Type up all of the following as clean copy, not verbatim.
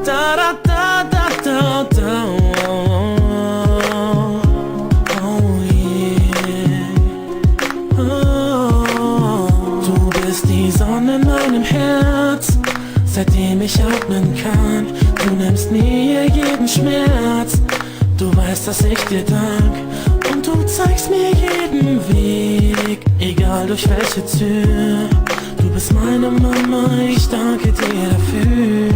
Da da da da da da. Oh yeah. Oh. Du bist die Sonne in meinem Herz, seitdem ich atmen kann. Du nimmst mir jeden Schmerz. Du weißt, dass ich dir dank. Und du zeigst mir jeden Weg, egal durch welche Tür. Du bist meine Mama, ich danke dir dafür.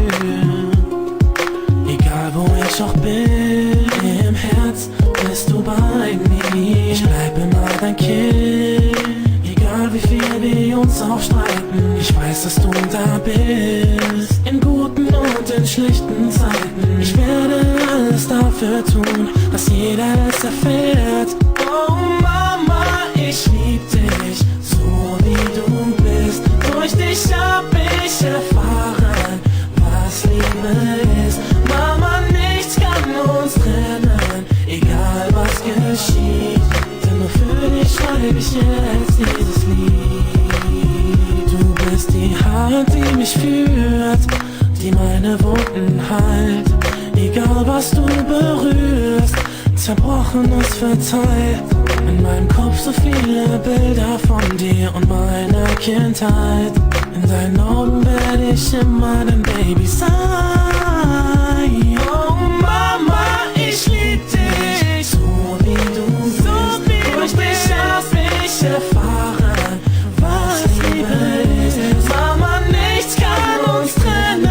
Egal wo ich auch bin, im Herz bist du bei mir. Ich bleib immer dein Kind, egal wie viel wir uns auch streiten. Ich weiß, dass du da bist, in guten und in schlechten Zeiten. Ich werde alles dafür tun, dass jeder es erfährt. Oh Mama, ich lieb dich, so wie du bist. Durch dich hab ich erfahren, was Liebe ist. Mama, nichts kann uns trennen, egal was geschieht. Denn nur für dich schreib ich jetzt dieses Lied. Du bist die Hand, die mich führt, die meine Wunden heilt. Egal was du berührst, zerbrochen und verteilt. In meinem Kopf so viele Bilder von dir und meiner Kindheit. In deinen Augen werde ich immer dein Baby sein. Oh Mama, ich lieb dich, so wie du bist. Durch dich hab ich erfahren, was Liebe ist. Mama, nichts kann uns trennen,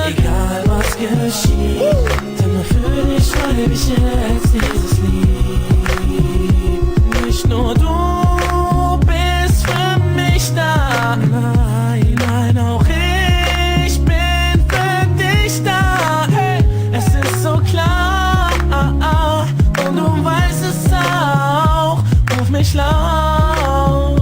egal was geschieht. Denn nur für dich schreib ich jetzt dieses Lied. Nicht nur du bist für mich da, nein, nein, auch ich bin für dich da. Hey, es ist so klar, und du weißt es auch. Ruf mich laut,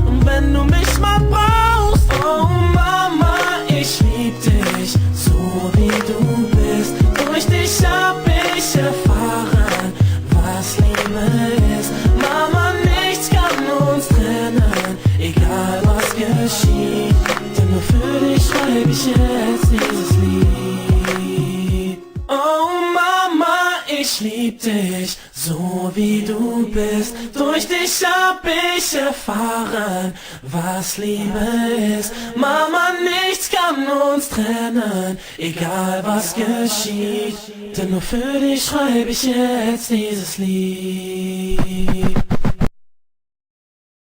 und wenn du mich mal brauchst. Oh Mama, ich lieb dich, so wie du bist. Durch dich hab ich erfahren, was Liebe ist. Mama, nichts kann uns trennen, egal was geschieht. Denn nur für dich schreib ich jetzt dieses Lied. Oh Mama, ich lieb dich, so wie du bist. Durch dich hab ich erfahren, was Liebe ist. Mama, nichts kann uns trennen, egal was geschieht. Denn nur für dich schreib ich jetzt dieses Lied.